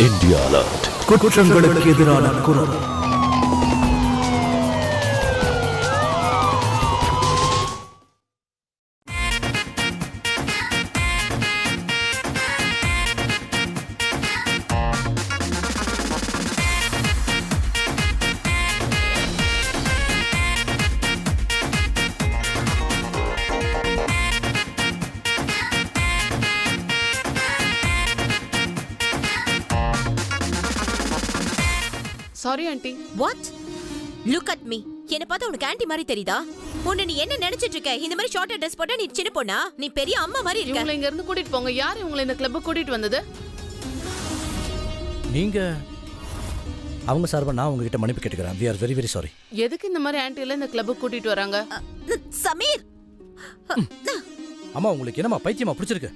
India Alert. குற்றங்களுக்கு எதிரான குரல். Sorry aunty. What? Look at me. என்ன பார்த்தா உனக்கு ஆன்ட்டி மாதிரி தெரியுதா? உன்னை நீ என்ன நினைச்சிட்டு இருக்க? இந்த மாதிரி ஷார்ட்டா ட்ரெஸ் போட்டா நீ சின்ன பொண்ணா? நீ பெரிய அம்மா மாதிரி இருக்க. இவங்களை இங்க இருந்து கூட்டிட்டு போங்க. யார் இவங்களை இந்த கிளப் கூட்டிட்டு வந்தது? நீங்க அவங்க சார்பா நான் உங்ககிட்ட மன்னிப்பு கேட்டுக்கிறேன். we are very very sorry. எதுக்கு இந்த மாதிரி ஆன்ட்டி எல்லாம் இந்த கிளப் கூட்டிட்டு வராங்க? சமீர், அம்மா உங்களுக்கு என்னம்மா பைத்தியமா பிடிச்சிருக்கு?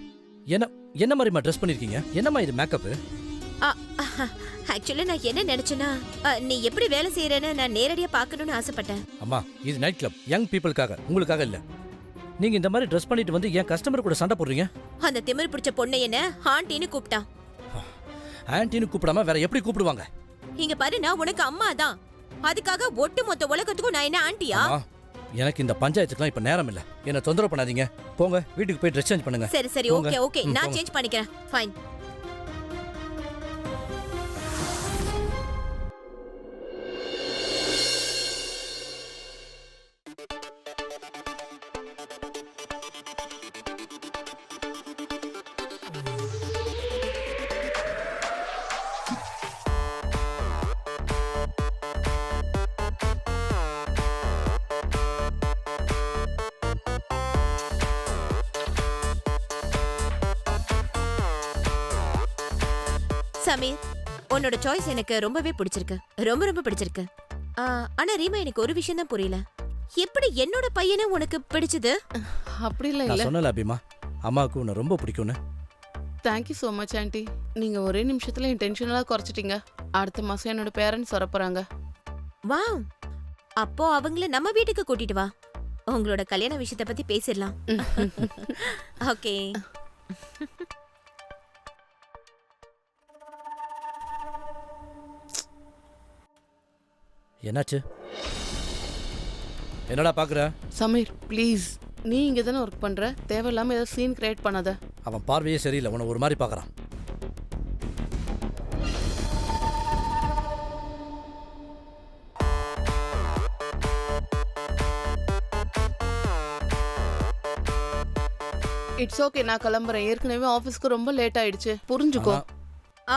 என்ன மாதிரிமா ட்ரெஸ் பண்ணிருக்கீங்க? என்னம்மா இது மேக்கப்? ஆக்சுவலி நான் என்ன நினைச்சேன்னா நீ எப்படி வேலை செய்யறேன்னு நான் நேரடியா பார்க்கணும்னு ஆசைப்பட்டேன். அம்மா இது நைட் கிளப், யங் பீப்புளுக்காக, உங்களுக்காக இல்ல. நீங்க இந்த மாதிரி ட்ரெஸ் பண்ணிட்டு வந்து என் கஸ்டமர் கூட சண்டை போடுறீங்க. அந்த திமிர் பிடிச்ச பொண்ணை என்ன ஆண்டின்னு கூப்பிட்டான். ஆன்ட்டின்னு கூப்பிடாம வேற எப்படி கூப்பிடுவாங்க? இங்க பாரு, நான் உனக்கு அம்மா தான். அதுக்காக ஒட்டு மொத்த உலகத்துக்கும் நான் என்ன ஆண்டியா? எனக்கு இந்த பஞ்சாயத்துக்குலாம் இப்ப நேரம் இல்ல. என்ன தொந்தரவு பண்ணாதீங்க. போங்க வீட்டுக்கு போய் ட்ரெஸ் சேஞ்ச் பண்ணுங்க. சரி சரி, ஓகே ஓகே, நான் சேஞ்ச் பண்ணிக்கிறேன். ஃபைன். சமீர், உன்னோட சாய்ஸ் எனக்கு ரொம்பவே பிடிச்சிருக்கு. ரொம்ப ரொம்ப பிடிச்சிருக்கு. ஆனா ரீமா, எனக்கு ஒரு விஷயம் தான் புரியல. எப்படி என்னோட பையனை உனக்கு பிடிச்சது? அப்படி இல்ல நான் இல்ல. சொன்னல அபிமா, அம்மாவுக்கு உன்னை ரொம்ப பிடிக்கும்னு. Thank you so much aunty. நீங்க ஒரே நிமிஷத்துல என் டென்ஷனெல்லாம் குறைச்சிட்டீங்க. அடுத்த மாசம் என்னோட பேரண்ட்ஸ் வர போறாங்க. வாவ், அப்போ அவங்கள நம்ம வீட்டுக்கு கூட்டிட்டு வா. உங்களோட கல்யாண விஷயத்தை பத்தி பேசிடலாம். ஓகே. என்னாச்சு? என்னடா பாக்குற? சமீர் ப்ளீஸ், நீ இங்க தானே ஒர்க் பண்ற. தேவையில்லாம ஏதாவது சீன் கிரியேட் பண்ணாத. அவன் பார்வையே சரியில்லை, உன்னை ஒரு மாதிரி பாக்குறான். இட்ஸ் ஓகே, நான் கிளம்புறேன். ஏற்கனவே ஆபீஸ்க்கு ரொம்ப லேட் ஆயிடுச்சு. புரிஞ்சுக்கோ.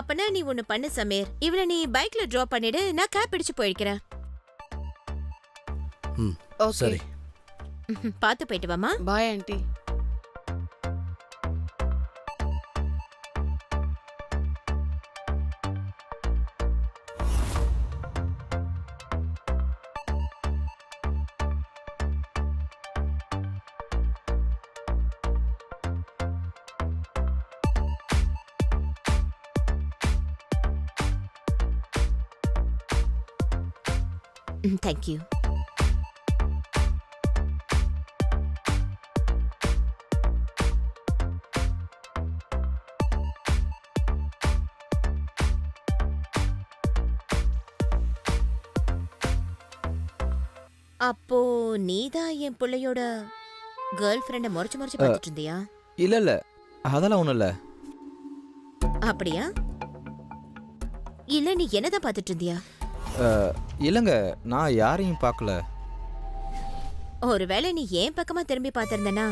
அப்பனா நீ ஒண்ணு பண்ணு சமீர். இவளை நீ பைக்ல டிராப் பண்ணிடு, நான் கேப் பிடிச்சு போயிருக்கிறேன். ஓகே சரி. பாத்து போயிட்டு வாமா. Bye aunty. Thank you. அப்போ நீதான் என் பிள்ளையோட கேர்ள் ஃப்ரெண்ட முறைச்சு முறைச்சு பார்த்துட்டு இருந்தியா? இல்ல அதெல்லாம் ஒண்ணும் இல்ல. அப்படியா? இல்ல நீ என்னதான் பார்த்துட்டு இருந்தியா? இல்லங்க, நான் யாரையும் பார்க்கல. ஒருவேளை நீ ஏன் பக்கமா திரும்பி பார்த்திருந்தனா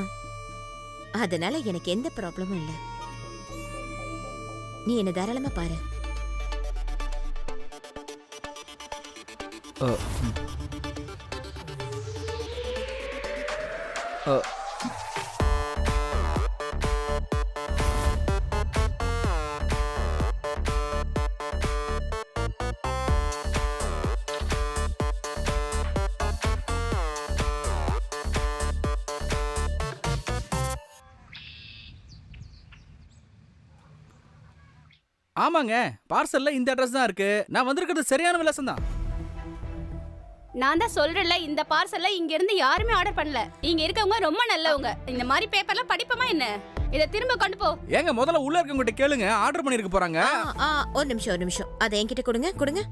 அதனால எனக்கு எந்த ப்ராப்ளமும் இல்ல. நீ என்ன தாராளமா பாரு. ஆமாங்க, பார்சல்ல இந்த அட்ரஸ் தான் இருக்கு. நான் வந்திருக்கிறது சரியான விலாசம் தான். நான் தான் சொல்றேன்ல, இந்த பார்சல்ல இங்க இருந்து யாருமே ஆர்டர் பண்ணல. இங்க இருக்கவங்க ரொம்ப நல்லவங்க. இந்த மாதிரி பேப்பர்ல படிப்பமா என்ன? இத திரும்ப கொண்டு போ. ஏங்க முதல்ல உள்ள இருக்கவங்கிட்ட கேளுங்க, ஆர்டர் பண்ணிருக்க போறாங்க. ஒரு நிமிஷம் அதை என்கிட்ட கொடுங்க.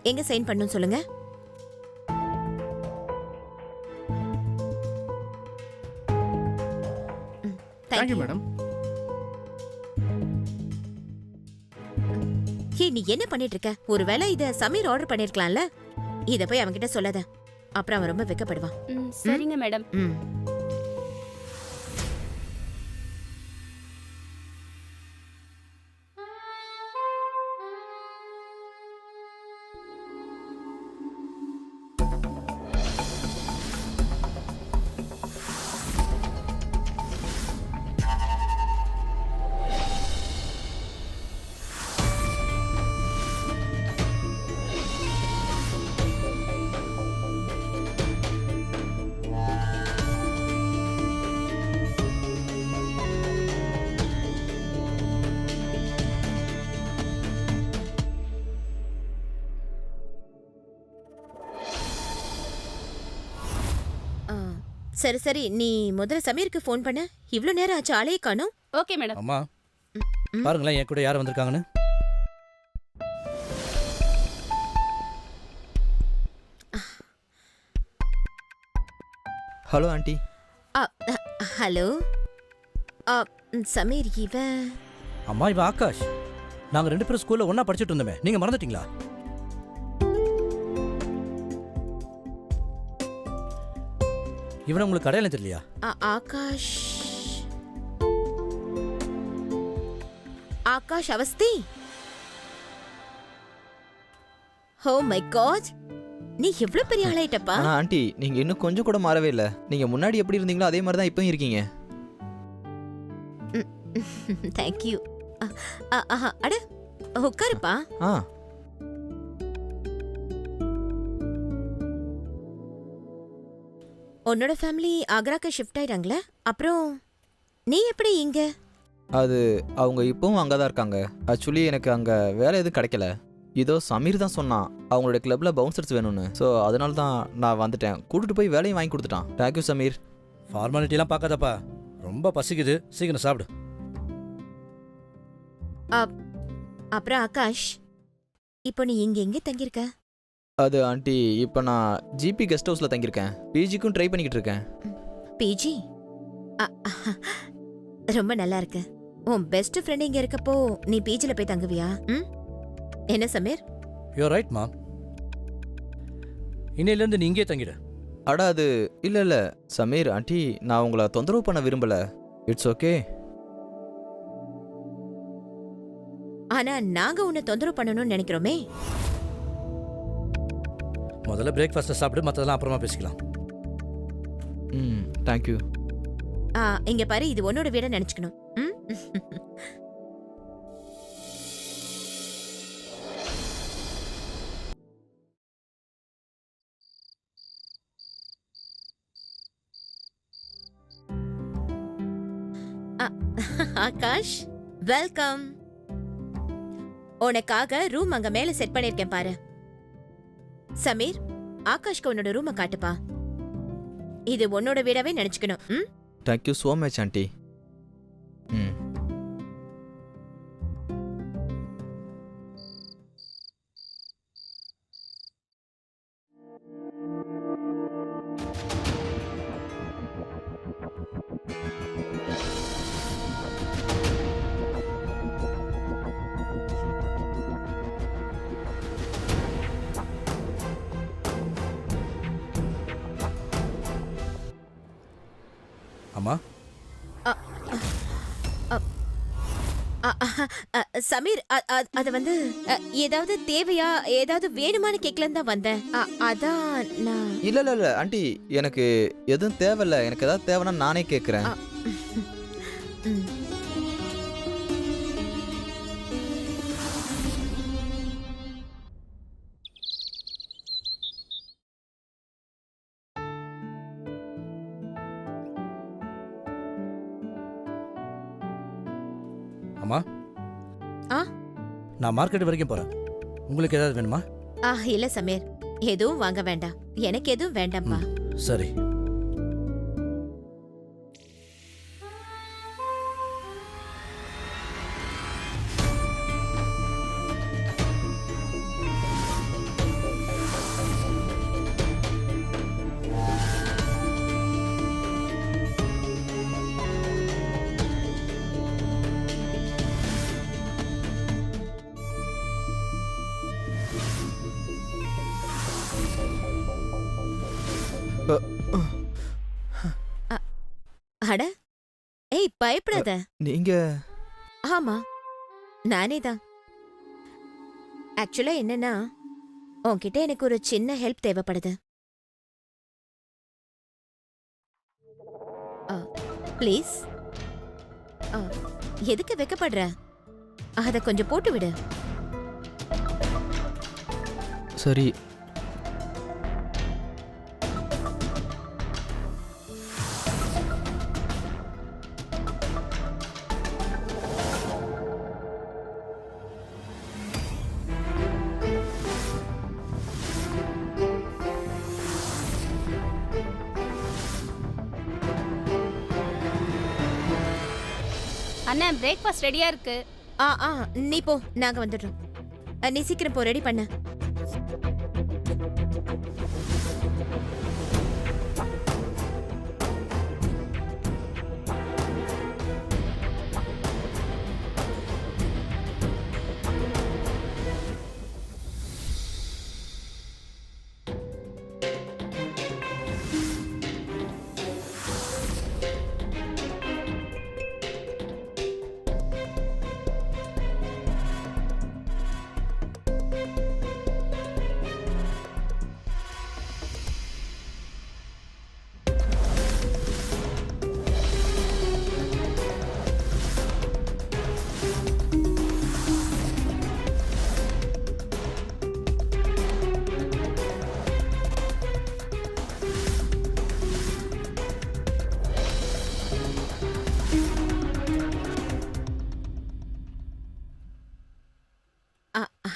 எங்க சைன் பண்ணணும் சொல்லுங்க. Thank you madam. நீ என்ன பண்ணிட்டு இருக்க? ஒருவேளை இத சமீர் ஆர்டர் பண்ணிருக்கலாம்ல. இத போய் அவன்கிட்ட சொல்லாத, அப்புறம் அவன் ரொம்ப வெக்கப்படுவான். சரிங்க மேடம். சரி நீ முதல்ல சமீருக்கு ஃபோன் பண்ண. இவ்ளோ நேரம் ஆச்சு, ஆளையே காணோம். Okay madam. அம்மா பாருங்களேன் என் கூட யார் வந்திருக்காங்கன்னு. Hello aunty. ஹலோ சமீர், இவன் அம்மா இவன் ஆகாஷ். நாங்க 2 பேரும் ஸ்கூல்ல ஒண்ணா படிச்சுட்டு இருந்தோமே, நீங்க மறந்துட்டீங்களா? இவனை உங்களுக்கு அடையாளம் தெரியலையா? Akash Awasthi. Oh my God, நீ எவ்வளவு பெரிய ஆளாயிட்டப்பா. ஆனா ஆண்டி நீங்க இன்னும் கொஞ்சம் கூட மாறவே இல்ல. நீங்க முன்னாடி எப்படி இருந்தீங்களோ அதே மாதிரி தான் இப்பவும் இருக்கீங்க. தேங்க்யூ. அட உட்காருப்பா. உன்னோட ஃபேமிலி ஆக்ராக்கு ஷிஃப்ட் ஆயிட்டாங்களே, அப்புறம் நீ எப்படி இங்க? அது அவங்க இப்பவும் அங்கதான் இருக்காங்க. ஆக்சுவலி எனக்கு அங்க வேலை எதுவும் கிடைக்கல. இதோ சமீர் தான் சொன்னான் அவங்களோட கிளப்ல பவுன்சர்ஸ் வேணும்னு. ஸோ அதனால தான் நான் வந்துட்டேன். கூட்டிட்டு போய் வேலையும் வாங்கி கொடுத்துட்டான். தேங்க்யூ சமீர். ஃபார்மாலிட்டிலாம் பார்க்காதப்பா, ரொம்ப பசிக்குது, சீக்கிரம் சாப்பிடு. அப்புறம் ஆகாஷ், இப்போ நீ இங்க எங்க தங்கியிருக்க? அது ஆண்டி இப்போ நான் ஜிபி கெஸ்ட் ஹவுஸ்ல தங்கியிருக்கேன். பிஜிக்கும் ட்ரை பண்ணிக்கிட்டு இருக்கேன். பிஜி? ரொம்ப நல்லா இருக்கு. உன் பெஸ்ட் ஃப்ரெண்ட் இங்க இருக்கப்போ நீ பிஜில போய் தங்குவியா? என்ன சமீர்? யூ ரைட் மா. இன்னையிலேருந்து நீ இங்கே தங்கிடு. அட அது இல்ல சமீர் ஆண்டி, நான் உங்களை தொந்தரவு பண்ண விரும்பல. It's okay. ஆனா நாங்க உன்னை தொந்தரவு பண்ணணும்னு நினைக்கிறோமே. முதல்ல பிரேக்ஃபாஸ்ட்டை சாப்பிடு, மற்றதெல்லாம் அப்புறமா பேசிக்கலாம். தேங்க்யூ. இங்க பாரு, இது உன்னோட வீட நினைச்சுக்கணும். ஆகாஷ் வெல்கம். உனக்காக ரூம் அங்க மேல செட் பண்ணிருக்கேன் பாரு. சமீர், ஆகாஷ்க்கு உன்னோட ரூமை காட்டுப்பா. இது உன்னோட வீடாவே நினைச்சுக்கணும். Thank you so much aunty. அம்மா சமீர், அது வந்து ஏதாவது தேவையா, ஏதாவது வேணுமான்னு கேட்கலன்னு தான் வந்தேன். அதான் நான். இல்ல ஆண்டி, எனக்கு எதுவும் தேவையில்ல. எனக்கு ஏதாவது தேவைன்னா நானே கேட்குறேன். அம்மா நான் மார்க்கெட் வரைக்கும் போறேன். உங்களுக்கு ஏதாவது வேணுமா? இல்ல சமீர், எதுவும் வாங்க வேண்டாம். எனக்கு எதுவும் வேண்டாம்ப்பா. சரி. அட ஏய் பயப்படாத. நீங்க ஆமா நானே தான். ஆக்சுவலா என்னன்னா உன்கிட்ட எனக்கு ஒரு சின்ன ஹெல்ப் தேவைப்படுது. ப்ளீஸ். எதுக்கு வெக்கப்படுற? அத கொஞ்சம் போட்டு விடு. சரி. அண்ணா பிரேக்ஃபாஸ்ட் ரெடியா இருக்கு. நீ போ, நாங்க வந்துடுறோம். நீ சீக்கிரம் போ, ரெடி பண்ண.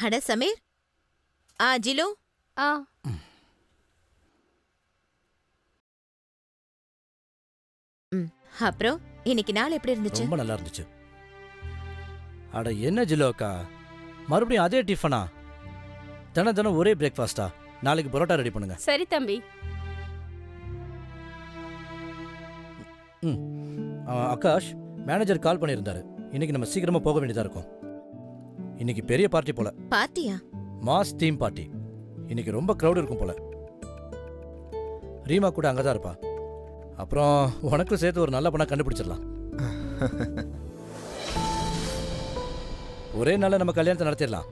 அட சமீர். ஜிலு. ஆ அப்புறம் இன்னைக்கு நாள் எப்படி இருந்துச்சு? ரொம்ப நல்லா இருந்துச்சு. அட என்ன ஜிலோக்கா, மறுபடியும் அதே டிஃபனா? தினம் தினம் ஒரே பிரேக்ஃபாஸ்டா? நாளைக்கு பரோட்டா ரெடி பண்ணுங்க. சரி தம்பி. ஆகாஷ், மேனேஜர் கால் பண்ணியிருந்தாரு. இன்னைக்கு நம்ம சீக்கிரமா போக வேண்டியதா இருக்கும். இன்னைக்கு பெரிய பார்ட்டி போல. பார்ட்டியா? Mass theme party. இன்னைக்கு ரொம்ப க்ரௌட் இருக்கும் போல. ரீமா கூட அங்கதான் இருப்பா. அப்புறம் உனக்கும் சேர்த்து ஒரு நல்ல பொண்ணா கண்டுபிடிச்சிடலாம். ஒரே நாள்ல நம்ம கல்யாணத்தை நடத்திடலாம்.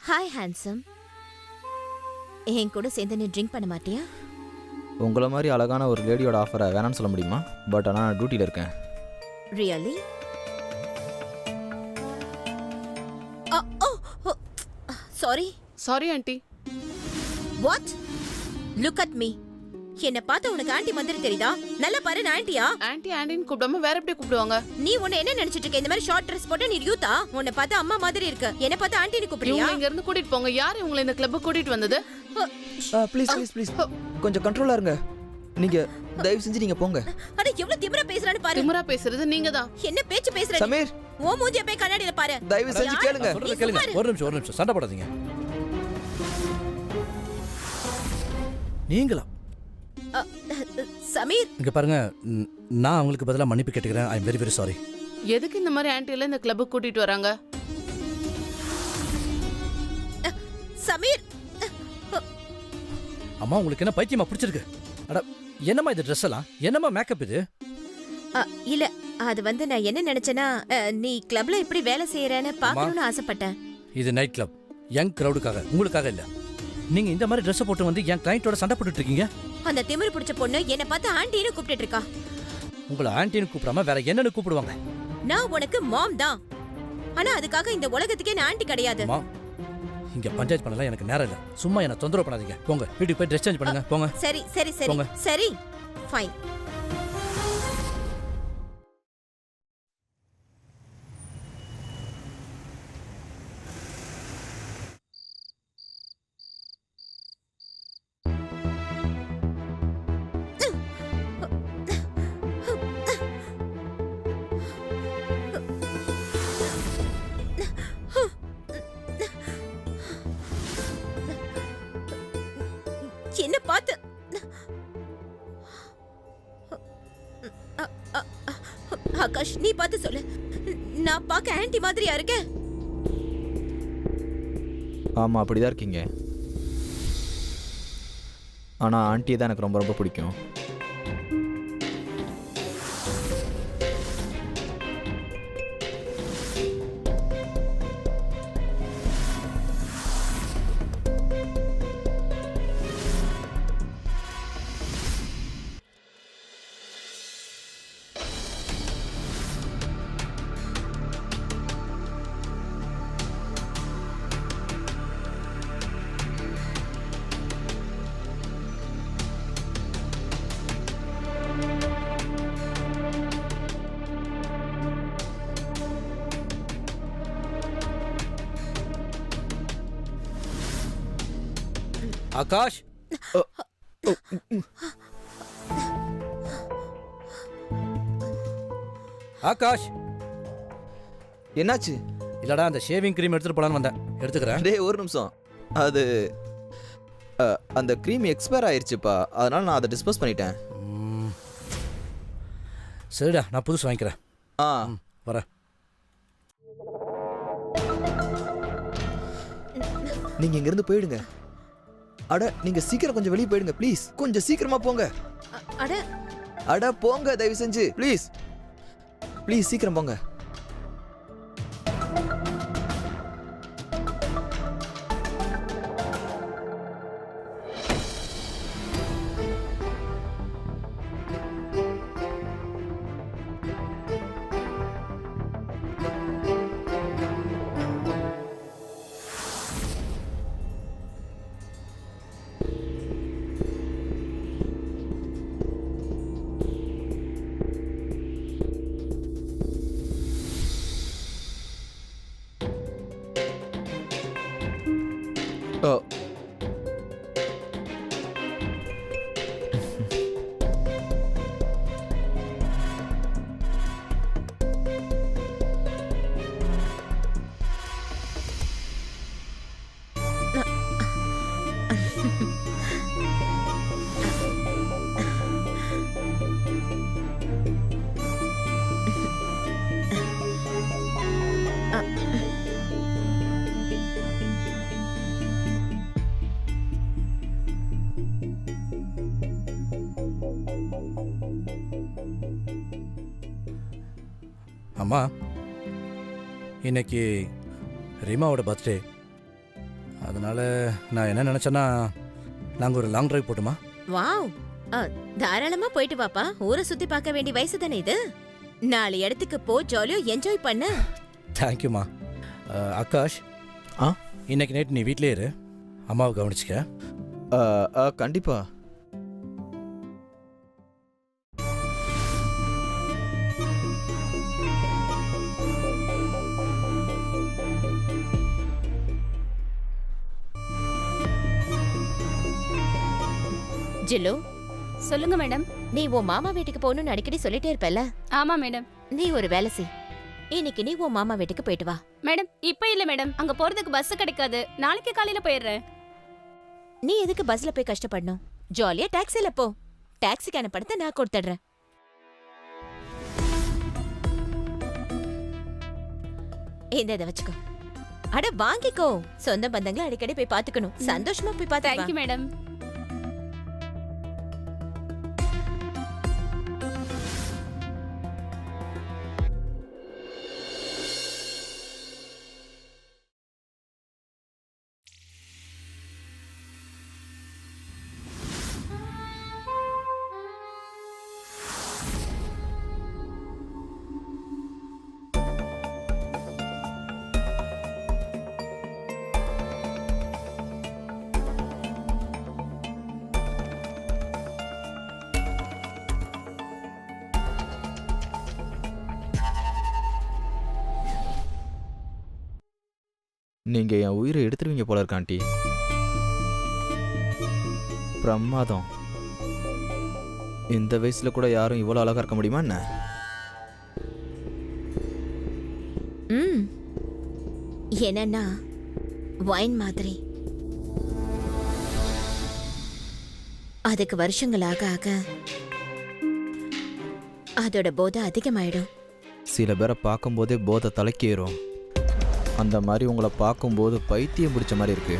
Hi handsome. என் கூட சேர்ந்து நீ ட்ரிங்க் பண்ண மாட்டியா? உங்களை மாதிரி அழகான ஒரு லேடியோட ஆஃபரை வேணான்னு சொல்ல முடியுமா? பட் ஆனால் நான் டியூட்டியில் இருக்கேன். Really? Sorry. Sorry aunty. What? Look at me. என்ன பார்த்தா உனக்கு ஆண்டி மாதிரி தெரியுதா? நல்லா பாரு, நான் ஆண்டியா? ஆண்டி ஆண்டின்னு கூப்பிடாம வேற எப்படி கூப்பிடுவாங்க? நீ உன்னை என்ன நினைச்சிட்டு இருக்க? இந்த மாதிரி ஷார்ட் ட்ரெஸ் போட்டு நீ யூத்தா? உன்னை பார்த்தா அம்மா மாதிரி இருக்கு. என்ன பார்த்தா ஆண்டின்னு கூப்பிடுறியா? இவங்க இங்க இருந்து கூட்டிட்டு போங்க. யார் இவங்களை இந்த கிளப் கூட்டிட்டு வந்தது? ப்ளீஸ் ப்ளீஸ் ப்ளீஸ் கொஞ்சம் கண்ட்ரோலா இருங்க. நீங்க தயவு செஞ்சு நீங்க போங்க. அட எவ்வளவு திமிரா பேசுறான்னு பாரு. திமிரா பேசுறது நீங்க தான். என்ன பேச்சு பேசுற? சமீர், ஓ மூஞ்சிய போய் கண்ணாடியில பாரு. தயவு செஞ்சு கேளுங்க. சொல்றத கேளுங்க. ஒரு நிமிஷம் சண்டை போடாதீங்க. நீங்களா? சமீர், இங்க பாருங்க, நான் அவங்களுக்கு பதிலா மன்னிப்பு கேட்டுக்கிறேன். I am very very sorry. எதுக்கு இந்த மாதிரி ஆண்டி எல்லாம் இந்த கிளப்புக்கு கூட்டிட்டு வராங்க? சமீர். அம்மா, உங்களுக்கு என்ன பைத்தியமா பிடிச்சிருக்கு? அட, என்னம்மா இது ட்ரெஸ் எல்லாம்? என்னம்மா மேக்கப் இது? இல்ல, அது வந்து நான் என்ன நினைச்சேன்னா, நீ கிளப்ல எப்படி வேலை செய்யறேன்னு பார்க்கணும்னு ஆசைப்பட்டேன். இது நைட் கிளப், யங் கிரவுடுக்காக, உங்களுக்காக இல்ல. நீங்க இந்த மாதிரி ட்ரெஸ் போட்டு வந்து என் கிளையண்டோட சண்டை போட்டுட்டு இருக்கீங்க. அந்த திமிரு பிடிச்ச பொண்ணு என்ன பார்த்து ஆண்டின்னு கூப்பிட்டு இருக்கா. உங்களை ஆன்டின்னு கூப்பிடாம வேற என்னன்னு கூப்பிடுவாங்க? நான் உனக்கு மாம் தான். ஆனா அதுக்காக இந்த உலகத்துக்கே நான் ஆண்டி கிடையாது. அம்மா, இங்க பஞ்சாயத்து பண்ணலாம் எனக்கு நேரம் இல்ல. சும்மா என்ன தொந்தரவு பண்ணாதீங்க. போங்க, வீட்டுக்கு போய் ட்ரெஸ் சேஞ்ச் பண்ணுங்க. போங்க. சரி சரி சரி போங்க. சரி, ஃபைன். என்ன பார்த்து ஆகாஷ், நீ பார்த்து சொல்லு. நான் பார்க்க ஆன்ட்டி மாதிரியா இருக்கேன்? ஆமா, அப்படிதான் இருக்கீங்க. ஆனா ஆண்டியை தான் எனக்கு ரொம்ப ரொம்ப பிடிக்கும். ஆகாஷ், ஆகாஷ், என்னாச்சு? இல்லடா, அந்த ஷேவிங் கிரீம் எடுத்துட்டு போலான்னு வந்தேன். எடுத்துக்கிறேன். டேய், ஒரு நிமிஷம். அது அந்த க்ரீம் எக்ஸ்பயர் ஆயிருச்சுப்பா, அதனால நான் அதை டிஸ்போஸ் பண்ணிட்டேன். சரிடா, நான் புதுசு வாங்கிக்கிறேன். வரேன். நீங்க இங்க இருந்து போயிடுங்க. அட, நீங்க சீக்கிரம் கொஞ்சம் வெளியே போயிடுங்க ப்ளீஸ். கொஞ்சம் சீக்கிரமா போங்க. அட அட போங்க, தயவு செஞ்சு ப்ளீஸ் ப்ளீஸ் சீக்கிரம் போங்க. ஓ, அம்மா, இன்னைக்கு ரீமாவோட பர்த்டே. அதனால நான் என்ன நினைச்சேன்னா, நாங்கள் ஒரு லாங் டிரைவ் போட்டுமா? வாவ், தாராளமா போயிட்டு வாப்பா. ஊரை சுத்தி பார்க்க வேண்டிய வயசு தானே இது. 4 இடத்துக்கு போ, ஜாலியா என்ஜாய் பண்ணு. தேங்க்யூம்மா. ஆகாஷ், இன்னைக்கு நைட் நீ வீட்டிலே இரு, அம்மாவை கவனிச்சிக்க. கண்டிப்பா. ஜில்லு, சொல்லுங்க மேடம். நீ உன் மாமா வீட்டுக்கு போகணும்னு அடிக்கடி சொல்லிட்டே இருப்பல. ஆமா மேடம். நீ ஒரு வேலை செய், இன்னைக்கு நீ உன் மாமா வீட்டுக்கு போயிட்டு வா. மேடம் இப்ப இல்ல மேடம், அங்க போறதுக்கு பஸ் கிடைக்காது. நாளைக்கு காலையில போயிடுறேன். நீ எதுக்கு பஸ்ல போய் கஷ்டப்படணும்? ஜாலியா டாக்ஸில போ. டாக்ஸிக்கான பணத்தை நான் கொடுத்துடுறேன். இதை வச்சுக்கோ. அட வாங்கிக்கோ. சொந்த பந்தங்களை அடிக்கடி போய் பாத்துக்கணும். சந்தோஷமா போய் பாத்து. Thank you madam. நீங்க என் உயிரை எடுத்துருவீங்க போல இருக்க ஆண்டி. பிரமாதம். இந்த வயசுல கூட யாரும் இவ்வளவு அழகா இருக்க முடியுமா என்ன? என்னன்னா வைன் மாதிரி. அதுக்கு வருஷங்கள் ஆக ஆக அதோட போதை அதிகமாயிடும். சில பேரை பார்க்கும்போதே போதை தலைக்கேறும். அந்த மாதிரி உங்களை பார்க்கும்போது பைத்தியம் பிடிச்ச மாதிரி இருக்கு.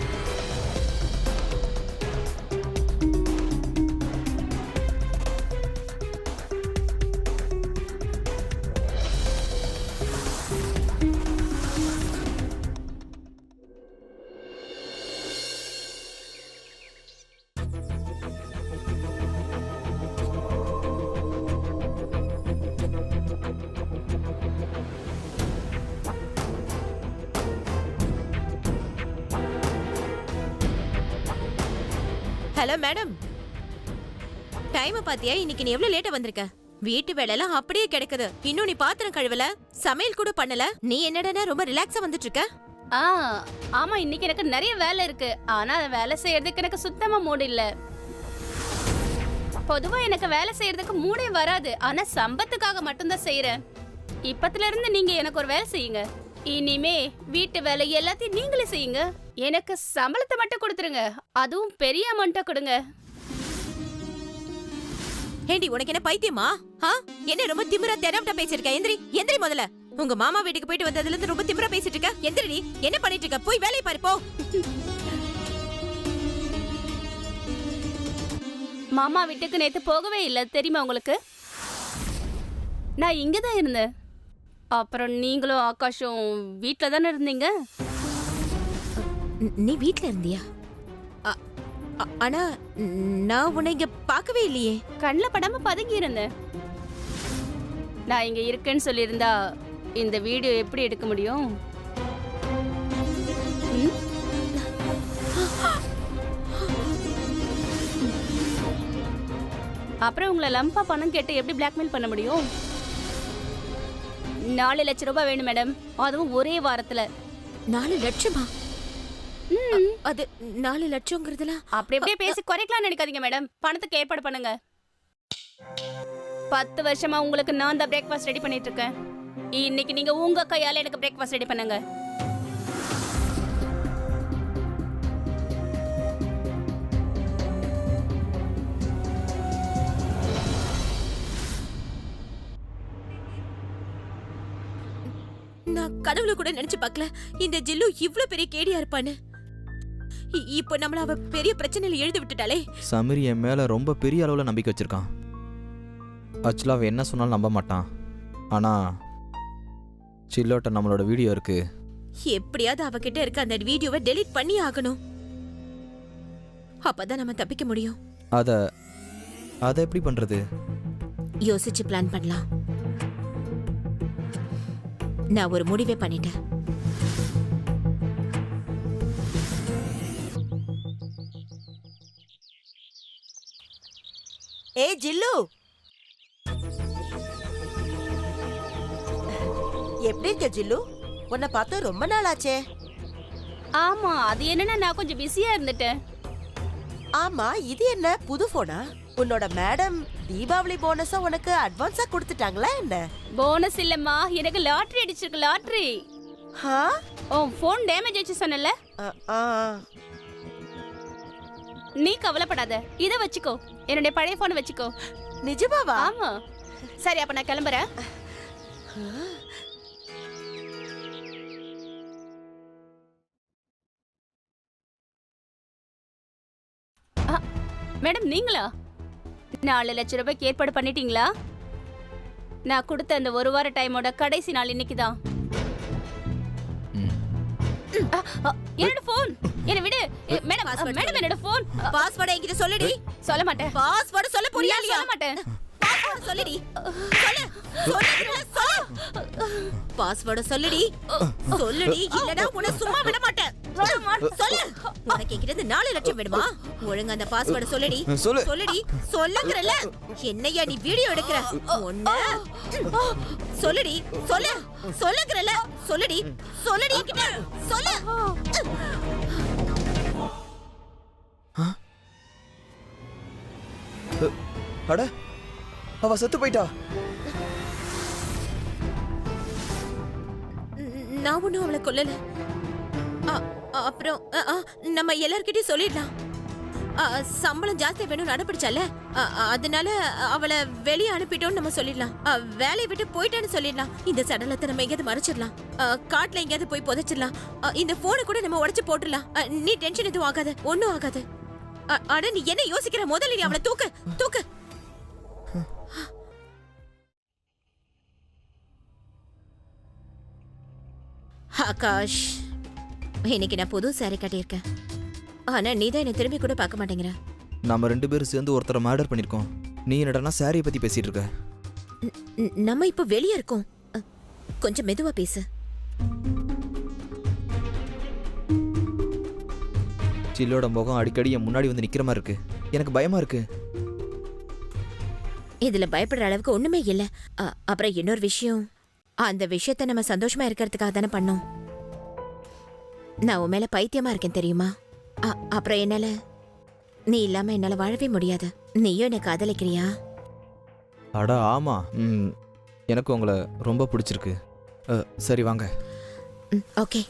ஹலோ மேடம், டைம் பாத்தியா? இன்னைக்கு நீ எவ்வளவு லேட்டா வந்திருக்க? வீட்டு வேலையெல்லாம் அப்படியே கிடக்குது. இன்னும் நீ பாத்திரம் கழுவல, சமையல் கூட பண்ணல. நீ என்னடா ரொம்ப ரிலாக்ஸா வந்துட்டு இருக்க? ஆமா, இன்னைக்கு எனக்கு நிறைய வேலை இருக்கு. ஆனா வேலை செய்யறதுக்கு எனக்கு சுத்தமா மூடு இல்ல. பொதுவா எனக்கு வேலை செய்யறதுக்கு மூடே வராது. ஆனா சம்பத்துக்காக மட்டும்தான் செய்யறேன். இப்பத்துல இருந்து நீங்க எனக்கு ஒரு வேலை செய்யுங்க. இனிமே வீட்டு வேலை எல்லாத்தையும் நீங்களே செய்யுங்க. எனக்கு சம்பளத்தை மட்டும் கொடுத்துருங்க. அதுவும் பெரிய அமௌண்ட்டா கொடுங்க. ஏண்டி, உனக்கு என்ன பைத்தியமா? என்ன ரொம்ப திமிரா தெரவட்ட பேசிருக்க? எந்திரி எந்திரி முதல்ல. உங்க மாமா வீட்டுக்கு போயிட்டு வந்ததுல இருந்து ரொம்ப திமிரா பேசிட்டு இருக்க. எந்திரி. என்ன பண்ணிட்டு இருக்க? போய் வேலையை பாரு போ. மாமா வீட்டுக்கு நேத்து போகவே இல்லை தெரியுமா உங்களுக்கு? நான் இங்கதான் இருந்தேன். அப்புறம் நீங்களும் ஆகாஷும் வீட்ல தானே இருந்தீங்க. நீ வீட்ல இருந்தியா? ஆனா நான் உன்னை இங்க பார்க்கவே இல்லையே. கண்ணில் படாம பதுங்கி இருந்தேன். நான் இங்க இருக்கேன்னு சொல்லியிருந்தா இந்த வீடியோ எப்படி எடுக்க முடியும்? அப்புறம் உங்களை லம்பா பணம் கேட்டு எப்படி பிளாக்மெயில் பண்ண முடியும்? 4 லட்சம் ரூபாய் வேணும் மேடம், அதுவும் ஒரே வாரத்துல. 4 லட்சமா? அது 4 லட்சம்ங்கிறதுல அப்படி அப்படியே பேசி குறைக்கலாம் நினைக்காதீங்க மேடம். பணத்துக்கு ஏற்பாடு பண்ணுங்க. 10 வருஷமா உங்களுக்கு நான் தான் பிரேக்ஃபாஸ்ட் ரெடி பண்ணிட்டு இருக்கேன். இன்னைக்கு நீங்க உங்க கையால எனக்கு பிரேக்ஃபாஸ்ட் ரெடி பண்ணுங்க. நான் கனவுல கூட நினைச்சு பார்க்கல இந்த ஜில்லு இவ்ளோ பெரிய கேடியா இருப்பான்னு. இப்போ நம்மள அவ பெரிய பிரச்சனையில எழுதி விட்டுட்டாலே. சமீர் என் மேல ரொம்ப பெரிய அளவுல நம்பிக்கை வச்சிருக்கான். ஆக்சுவலா அவன் என்ன சொன்னாலும் நம்ப மாட்டான். ஆனா சில்லோட்ட நம்மளோட வீடியோ இருக்கு. எப்படியாவது அவகிட்ட இருக்க அந்த வீடியோவை டெலீட் பண்ணி ஆகணும். அப்பதான் நம்ம தப்பிக்க முடியும். அத எப்படி பண்றது? யோசிச்சு பிளான் பண்ணலாம். நான் ஒரு முடிவே பண்ணிட்டேன். ஏய் ஜில்லு, எப்படி இருக்க ஜில்லு? உன்னை பார்த்து ரொம்ப நாள் ஆச்சே. ஆமா, அது என்னன்னா நான் கொஞ்சம் பிஸியா இருந்துட்டேன். ஆமா, இது என்ன புது போனா? உன்னோட மேடம் தீபாவளி போனஸா உனக்கு அட்வான்ஸா கொடுத்துட்டாங்களா என்ன? போனஸ் இல்லம்மா, எனக்கு லாட்டரி அடிச்சிருக்கு, லாட்டரி. ஆ? போன் டேமேஜ் ஆச்சு சொன்னல, ஆ, ஆ. நீ கவலைப்படாத, இத வச்சுக்கோ, என்னுடைய பழைய போன் வச்சுக்கோ. நிஜமாவா? ஆமா. சரி, அப்ப நான் கிளம்புறேன். மேடம், நீங்களா? 4 லட்சம் ரூபாய்க்கு ஏற்பாடு பண்ணிட்டீங்களா? நான் கொடுத்த அந்த 1 வார டைமோட கடைசி நாள் இன்னைக்குதான். என்னோட போன் என்ன விடு. மேடம், மேடம் என்னோட போன். பாஸ்வேர்ட் என்கிட்ட சொல்லுடி. சொல்ல மாட்டேன். பாஸ்வேர்ட் சொல்ல புரியல. சொல்ல மாட்டேன். பாஸ்வேர்ட் சொல்லுடி. பாஸ்வேர்ட் சொல்லுடி. சொல்லுடி, இல்லனா உன்னை சும்மா விட மாட்டேன். சொல்லு. உனக்கு என்கிட்ட 4 லட்சம் வேணுமா? ஒழுங்கா அந்த பாஸ்வேர்ட் சொல்லுடி. சொல்லுடி. சொல்லுங்கறல. என்னையா நீ வீடியோ எடுக்கற? ஒண்ணு சொல்லுடி. சொல்லு. சொல்லுங்கறல. சொல்லுடி. சொல்லுடி என்கிட்ட. சொல்லு. அட, அவ செத்து போயிட்டா. நான் ஒன்னும் அவளை கொல்லல. அப்புறம் நம்ம எல்லார்கிட்டயும் சொல்லிடலாம். சம்பளம் ஜாஸ்தி வேணும்னு அனுப்பிடுச்சால, அதனால அவளை வெளியே அனுப்பிட்டோம்னு நம்ம சொல்லிடலாம். வேலையை விட்டு போயிட்டான்னு சொல்லிடலாம். இந்த சடலத்தை நம்ம எங்கேயாவது மறைச்சிடலாம். காட்டுல எங்கேயாவது போய் புதைச்சிடலாம். இந்த போனை கூட நம்ம உடைச்சு போட்டுடலாம். நீ டென்ஷன் எதுவும் ஆகாது, ஒன்னும் ஆகாது. அட, நீ என்ன யோசிக்கிற? முதல்ல நீ அவளை தூக்கு தூக்கு. ஆகாஷ், இன்னைக்கு நான் புது சாரி கட்டியிருக்கேன். ஆனா நீ தான் என்ன திரும்பி கூட பார்க்க மாட்டேங்கிற. நம்ம 2 பேரும் சேர்ந்து ஒருத்தரை மர்டர் பண்ணிருக்கோம். நீ என்னடா சாரியை பத்தி பேசிட்டு இருக்க? நம்ம இப்ப வெளியே இருக்கோம். கொஞ்சம் மெதுவா பேசு. சில்லோட முகம் அடிக்கடி என் முன்னாடி வந்து நிக்கிற மாதிரி இருக்கு. எனக்கு பயமா இருக்கு. இதுல பயப்படுற அளவுக்கு ஒண்ணுமே இல்ல. அப்புறம் இன்னொரு விஷயம், அந்த விஷயத்த நம்ம சந்தோஷமா இருக்கிறதுக்காக தானே பண்ணோம். நான் உன் மேல பைத்தியமா இருக்கேன் தெரியுமா? அப்புறம் என்னால நீ இல்லாம என்னால வாழவே முடியாது. நீயும் என்ன காதலிக்கிறியா? அட ஆமா. எனக்கு உங்களை ரொம்ப பிடிச்சிருக்கு. சரி வாங்க. ஓகே.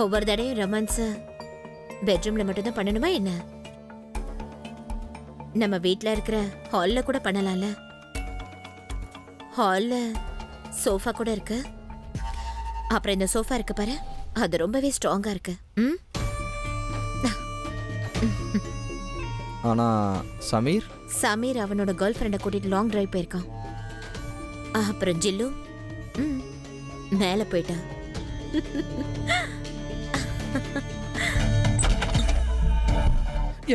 ஒவ்வொரு தடையும் ரொமான்ஸ் பெட்ரூம்ல மட்டும்தான் பண்ணணுமா என்ன? நம்ம வீட்ல இருக்கிற ஹால்ல கூட பண்ணலாம்ல. ஹால்ல சோஃபா கூட இருக்கு. அப்புறம் இந்த சோஃபா இருக்கு பாரு, அது ரொம்பவே ஸ்ட்ராங்கா இருக்கு. ஆனா சமீர் சமீர் அவனோட கேர்ள் ஃப்ரெண்டை கூட்டிட்டு லாங் டிரைவ் போயிருக்கான். அப்புறம் ஜில்லு மேல போயிட்டான்.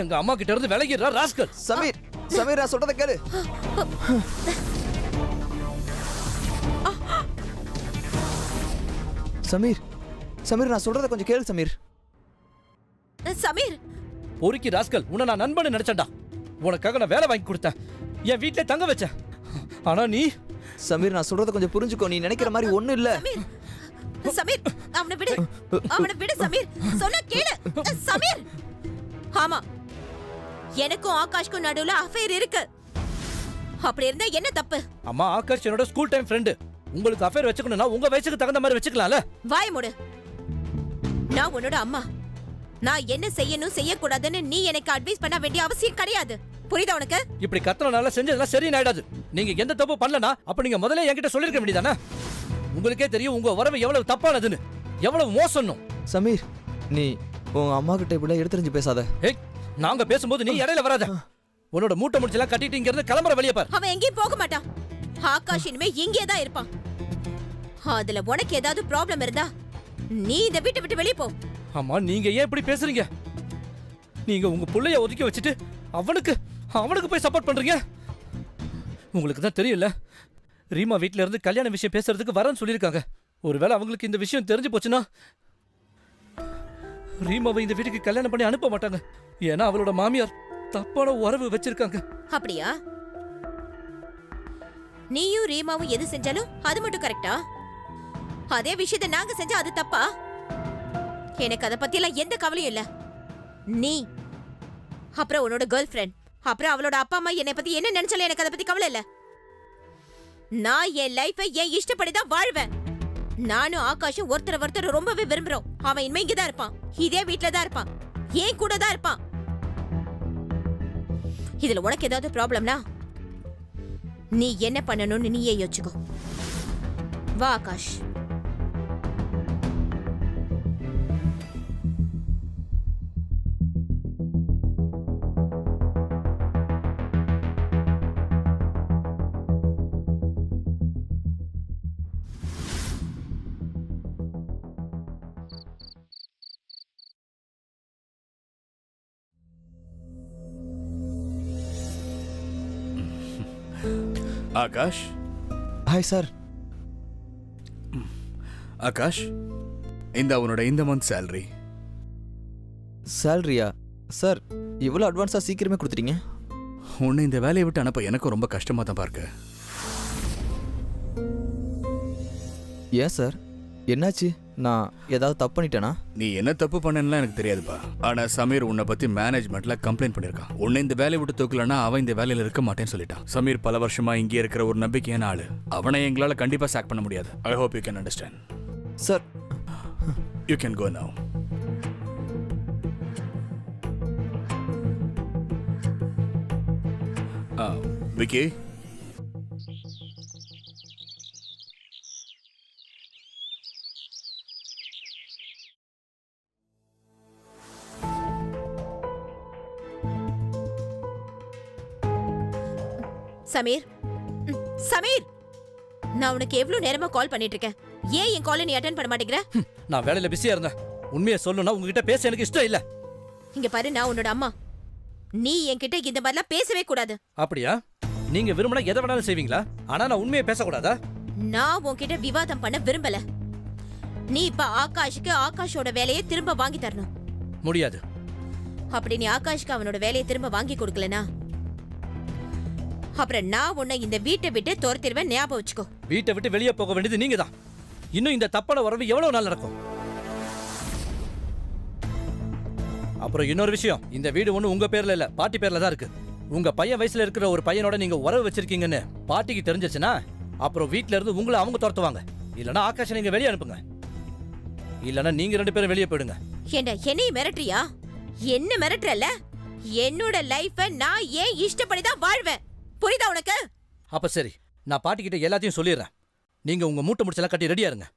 எங்க அம்மா கிட்ட இருந்து விலகிடுறா ராஸ்கல். சமீர், சமீர் நான் சொல்றத கேளு. சமீர், சமீர் நான் சொல்றத கொஞ்சம் கேளு சமீர். சமீர், பொறுக்கி ராஸ்கல், உன்னை நான் நண்பன் நினைச்சேன்டா. உனக்காக நான் வேலை வாங்கி கொடுத்தேன், என் வீட்டுல தங்க வச்சேன். ஆனா நீ சமீர் நான் சொல்றத கொஞ்சம் புரிஞ்சுக்கோ. நீ நினைக்கிற மாதிரி ஒண்ணும் இல்ல. சமீர், அவனை விடு. அவனை விடு சமீர். சொன்னா கேளு சமீர். ஆமா, எனக்கும் ஆகாஷ்க்கும் நடுவுல அஃபேர் இருக்கு. அப்படி இருந்தா என்ன தப்பு? அம்மா, ஆகாஷ் என்னோட ஸ்கூல் டைம் ஃப்ரெண்டு. உங்களுக்கு அஃபேர் வச்சுக்கணும்னா உங்க வயசுக்கு தகுந்த மாதிரி வச்சுக்கலாம்ல. வாய் மூடு. நான் உன்னோட அம்மா. நான் என்ன செய்யணும் செய்யக்கூடாதுன்னு நீ எனக்கு அட்வைஸ் பண்ண வேண்டிய அவசியம் கிடையாது. புரியுதா உனக்கு? இப்படி கத்தனால செஞ்சதெல்லாம் சரி ஆயிடாது. நீங்க எந்த தப்பு பண்ணலனா அப்ப நீங்க முதல்ல என்கிட்ட சொல்லிருக்க வேண்டியதானே. உங்களுக்கே தெரியும் உங்க வரவு எவ்வளவு தப்பானதுன்னு, எவ்வளவு மோசம்னு. சமீர், நீ உன் அம்மா கிட்ட இப்படி எடுத்துரிஞ்சு பேசாத. ஏய், நாங்க பேசும்போது நீ இடையில வராத. உன்னோட மூட்டை முடிச்செல்லாம் கட்டிட்டு இங்க இருந்து கிளம்புற வெளியே பாரு. அவன் எங்கேயும் போக மாட்டான். ஆகாஷ் இனிமே இங்கே தான் இருப்பான். அதுல உனக்கு ஏதாவது ப்ராப்ளம் இருந்தா நீ இந்த வீட்டை விட்டு வெளியே போ. அம்மா நீங்க ஏன் இப்படி பேசுறீங்க? நீங்க உங்க புள்ளைய ஒதுக்கி வச்சுட்டு அவனுக்கு போய் சப்போர்ட் பண்றீங்க. உங்களுக்கு தான் தெரியல, ரீமா வீட்ல இருந்து கல்யாண விஷயம் பேசுறதுக்கு வரேன்னு சொல்லியிருக்காங்க. ஒருவேளை அவங்களுக்கு இந்த விஷயம் தெரிஞ்சு போச்சுன்னா ரீமாவை இந்த வீட்டுக்கு கல்யாணம் பண்ணி அனுப்ப மாட்டாங்க. ஏன்னா அவளோட மாமியார் தப்பான உறவு வச்சிருக்காங்க. அப்படியா? நீயும் ரீமாவும் எது செஞ்சாலும் அது மட்டும் கரெக்டா? அதே விஷயத்தை நாங்க செஞ்சா அது தப்பா? எனக்கு அதை பத்தி எல்லாம் எந்த கவலையும் இல்ல. நீ அப்புறம் உன்னோட கேர்ள் ஃப்ரெண்ட் அப்புறம் அவளோட அப்பா அம்மா என்னை பத்தி என்ன நினைச்சாலும் எனக்கு அதை பத்தி கவலை இல்ல. நான் என் லைஃபை என் இஷ்டப்படிதான் வாழ்வேன். நானும் ஆகாஷும் ஒருத்தர் ரொம்பவே விரும்புறோம். அவன் இனிமே இங்கதான் இருப்பான், இதே வீட்டுல தான் இருப்பான், ஏன் கூட தான் இருப்பான். இதுல உனக்கு ஏதாவது ப்ராப்ளம்னா நீ என்ன பண்ணணும்னு நீயே யோசிச்சுக்கோ. வா ஆகாஷ். ஆகாஷ். Hi sir. ஆகாஷ், இந்த உன்னோட இந்த மந்த் சேலரி. சேலரியா சார்? இவ்வளோ அட்வான்ஸாக சீக்கிரமே கொடுத்துட்டீங்க. உன்னை இந்த வேலையை விட்டு அனுப்ப எனக்கும் ரொம்ப கஷ்டமா தான் பார்க்க. ஏன் சார், என்னாச்சு? நான் ஏதாவது தப்பு பண்ணிட்டேனா? நீ என்ன தப்பு பண்ணலாம் எனக்கு தெரியாதுப்பா. ஆனா சமீர் உன்னை பத்தி மேனேஜ்மெண்ட்ல கம்ப்ளைண்ட் பண்ணிருக்கான். உன்னை இந்த வேலையை விட்டு தூக்கலன்னா அவன் இந்த வேலையில இருக்க மாட்டேன்னு சொல்லிட்டான். சமீர் பல வருஷமா இங்கே இருக்கிற ஒரு நம்பிக்கையான ஆளு. அவனை எங்களால கண்டிப்பா சாக் பண்ண முடியாது. I hope you can understand. Sir you can go now. Vicky, Sameer, Sameer, நான் உனக்கு எவ்வளவு நேரமா கால் பண்ணிட்டு இருக்கேன். ஏன் என் காலை நீ அட்டெண்ட் பண்ண மாட்டேங்கிற? நான் வேலையில பிஸியா இருந்தேன். உண்மையை சொல்லணும்னா உங்ககிட்ட பேச எனக்கு இஷ்டம் இல்ல. இங்க பாரு, நான் உன்னோட அம்மா. நீ என்கிட்ட இந்த மாதிரிலாம் பேசவே கூடாது. அப்படியா? நீங்க விரும்பினா எதை வேணாலும் செய்வீங்களா? ஆனா நான் உண்மையை பேசக்கூடாதா? நான் உன்கிட்ட விவாதம் பண்ண விரும்பல. நீ இப்ப ஆகாஷுக்கு ஆகாஷோட வேலையை திரும்ப வாங்கி தரணும். முடியாது. அப்படி நீ ஆகாஷ்க்கு அவனோட வேலையை திரும்ப வாங்கி கொடுக்கலனா அப்புறம் நான் உன்னை இந்த வீட்டை விட்டு துரத்திடுவேன். ஞாபகம் வச்சுக்கோ. வீட்டை விட்டு வெளியே போக வேண்டியது நீங்க தான். இன்னும் இந்த தப்பான உறவு எவ்வளவு நாள் நடக்கும்? அப்புறம் இன்னொரு விஷயம், இந்த வீடு ஒண்ணு உங்க பேர்ல இல்ல, பாட்டி பேர்ல தான் இருக்கு. உங்க பையன் வயசுல இருக்கிற ஒரு பையனோட நீங்க உறவு வச்சிருக்கீங்கன்னு பாட்டிக்கு தெரிஞ்சிச்சுன்னா அப்புறம் வீட்ல இருந்து உங்களை அவங்க துரத்துவாங்க. இல்லனா ஆகாஷ் நீங்க வெளியே அனுப்புங்க. இல்லனா நீங்க 2 பேரும் வெளியே போயிடுங்க. ஏண்டா என்னைய மிரட்டுறியா? என்ன மிரட்டுறல? என்னோட லைஃபை நான் ஏன் இஷ்டப்படி தான் வாழ்வேன். புரியுதா உனக்கு? அப்ப சரி, நான் பாட்டி கிட்ட எல்லாத்தையும் சொல்லிடுறேன். நீங்க உங்க மூட்டை முடிச்செல்லாம் கட்டி ரெடியா இருங்க.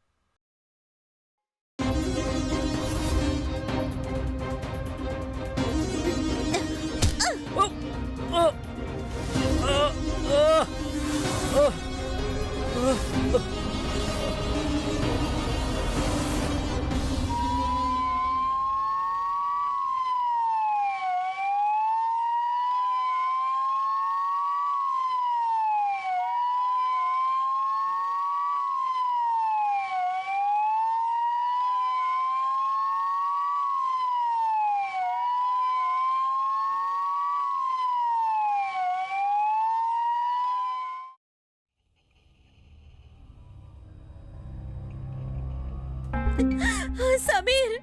சமீர்,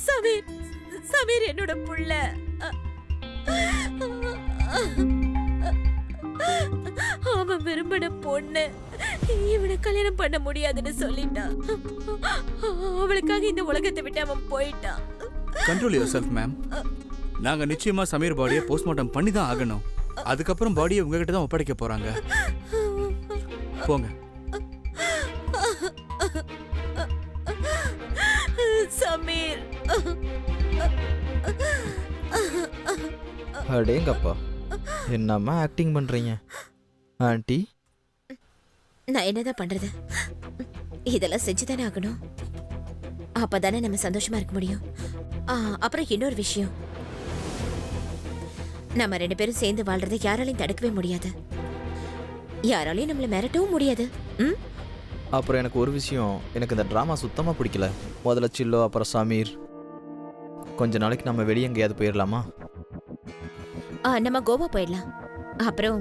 சமீர், சமீர் என்னோட புள்ள. அவன் விரும்பின பொண்ணு இவனை கல்யாணம் பண்ண முடியாதுன்னு சொல்லிட்டான். அவளுக்காக இந்த உலகத்தை விட்டு அவன் போயிட்டான். Control your self ma'am. நாங்க நிச்சயமா சமீர் பாடியை போஸ்ட்மார்ட்டம் பண்ணி தான் ஆகணும். அதுக்கப்புறம் பாடியை உங்ககிட்ட தான் ஒப்படைக்க போறாங்க. போங்க. சமீர், அடேங்கப்பா, என்னம்மா ஆக்டிங் பண்றீங்க ஆண்டி? நான் என்னதான் பண்றது? இதெல்லாம் செஞ்சுதானே ஆகணும். அப்பதானே நம்ம சந்தோஷமா இருக்க முடியும். அப்புறம் இன்னொரு விஷயம், நம்ம 2 பேரும் சேர்ந்து வாழ்றதை யாராலையும் தடுக்கவே முடியாது. யாராலையும் நம்மள மிரட்டவும் முடியாது. ம்? அப்புறம் எனக்கு ஒரு விஷயம், எனக்கு இந்த ட்ராமா சுத்தமாக பிடிக்கல. முதல்ல சில்லோ, அப்புறம் சமீர். கொஞ்ச நாளைக்கு நம்ம வெளியே எங்கேயாவது போயிடலாமா? நம்ம கோவா போயிடலாம். அப்புறம்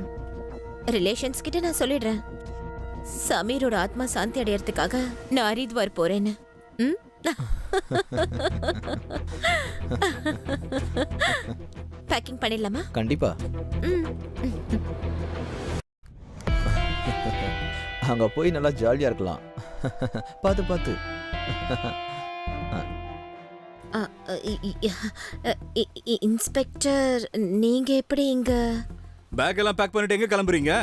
ரிலேஷன்ஸ் கிட்ட நான் சொல்லிடுறேன், சமீரோட ஆத்மா சாந்தி அடையறதுக்காக நான் ஹரித்வார் போறேன்னு. ம்? பேக்கிங் பண்ணிடலாமா? கண்டிப்பா. ம். அங்கே போய் நல்லா ஜாலியாக இருக்கலாம். பார்த்து பார்த்து. இன்ஸ்பெக்டர், நீங்க எப்படி இங்க? பேக் எல்லாம் பேக் பண்ணிட்டு எங்க கிளம்புறீங்க?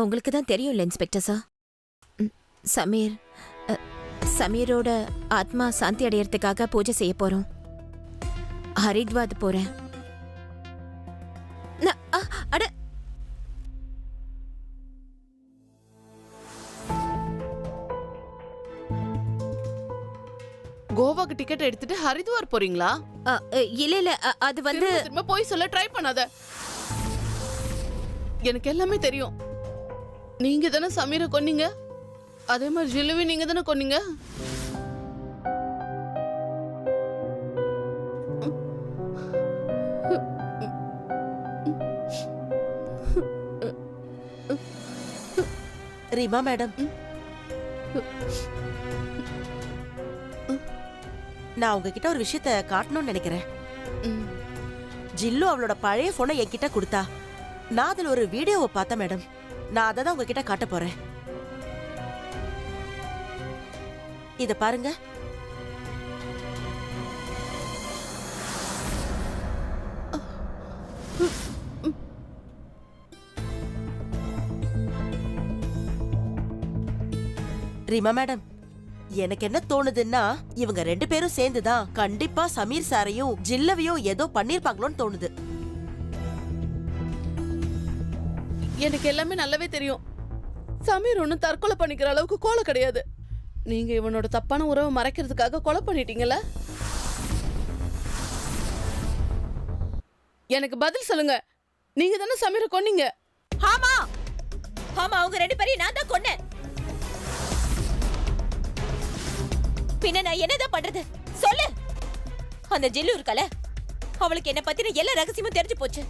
உங்களுக்கு தான் தெரியும்ல இன்ஸ்பெக்டர் சார், சமீர் சமீரோட ஆத்மா சாந்தி அடையறதுக்காக பூஜை செய்ய போறோம். ஹரித்வார் போறேன். அட, கோவாக்கு டிக்கெட் எடுத்துட்டு ஹரித்வார் போறீங்களா? இல்ல இல்ல, அது வந்து திரும்ப திரும்ப போய் சொல்ல ட்ரை பண்ணாத. எனக்கு எல்லாமே தெரியும். நீங்க தானே சமீரை கொன்னீங்க, அதே மாதிரி ஜில்லுவி நீங்க தானே கொன்னீங்க. ரீமா மேடம், நான் உங்ககிட்ட ஒரு விஷயத்த காட்டணும்னு நினைக்கிறேன். ஜில்லு அவளோட பழைய போனை என்கிட்ட கொடுத்தா. நான் அதுல ஒரு வீடியோவை பார்த்தேன் மேடம். நான் அதை தான் உங்ககிட்ட காட்ட போறேன். இத பாருங்க. ரீமா மேடம், எனக்கு என்ன தோணுதுன்னா, இவங்க 2 பேரும் சேர்ந்துதான் கண்டிப்பா சமீர் சாரையும் ஜில்லவையும் ஏதோ பண்ணிருப்பாங்களோன்னு தோணுது. எனக்கு எல்லாமே நல்லாவே தெரியும். சமீர் ஒன்னும் தற்கொலை பண்ணிக்கிற அளவுக்கு கோலை கிடையாது. நீங்க இவனோட தப்பான உறவை மறைக்கிறதுக்காக கொலை பண்ணிட்டீங்கல்ல. எனக்கு பதில் சொல்லுங்க. நீங்க தானே சமீரை கொன்னீங்க? ஆமா ஆமா, அவங்க 2 பேரையும் நான் தான் கொன்னேன். பின்ன நான் என்னதான் பண்றது சொல்லு? அந்த ஜில்லு இருக்கல, அவளுக்கு என்ன பத்தின எல்லா ரகசியமும் தெரிஞ்சு போச்சு.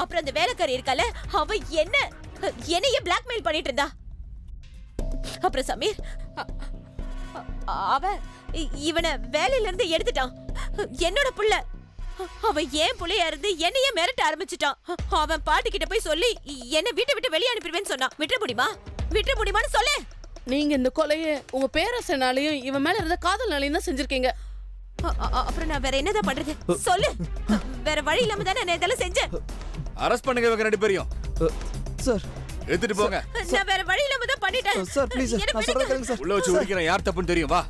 அப்புறம் அந்த வேலைக்காரி இருக்கல, அவ என்னைய பிளாக்மெயில் பண்ணிட்டு இருந்தா. அப்புறம் சமீர் அவ இவனை வேலையில இருந்து எடுத்துட்டான். என்னோட புள்ள, அவன் ஏன் புள்ளையா இருந்து என்னைய மிரட்ட ஆரம்பிச்சுட்டான். அவன் பாட்டி கிட்ட போய் சொல்லி என்ன வீட்டை விட்டு வெளியே அனுப்பிடுவேன்னு சொன்னான். விட்டுற முடியுமான்னு சொல்லு. நீங்க இந்த கொலைய உங்க பேரரசனாலையும் இவன் மேல இருந்த காதல்னாலையும் தான் செஞ்சிருக்கீங்க. அப்புறம் நான் வேற என்னதான் பண்றது சொல்லு? வேற வழி இல்லாம தானே நான் இதெல்லாம் செஞ்சேன். அரெஸ்ட் பண்ணுங்க இவங்க 2 பேரையும். சார் எடுத்துட்டு போங்க. நான் வேற வழி இல்லாம தான் பண்ணிட்டேன். சார் ப்ளீஸ், நான் சொல்றத கேளுங்க சார். உள்ள வச்சு உரிக்கிறேன், யார் தப்புன்னு தெரியும். வா.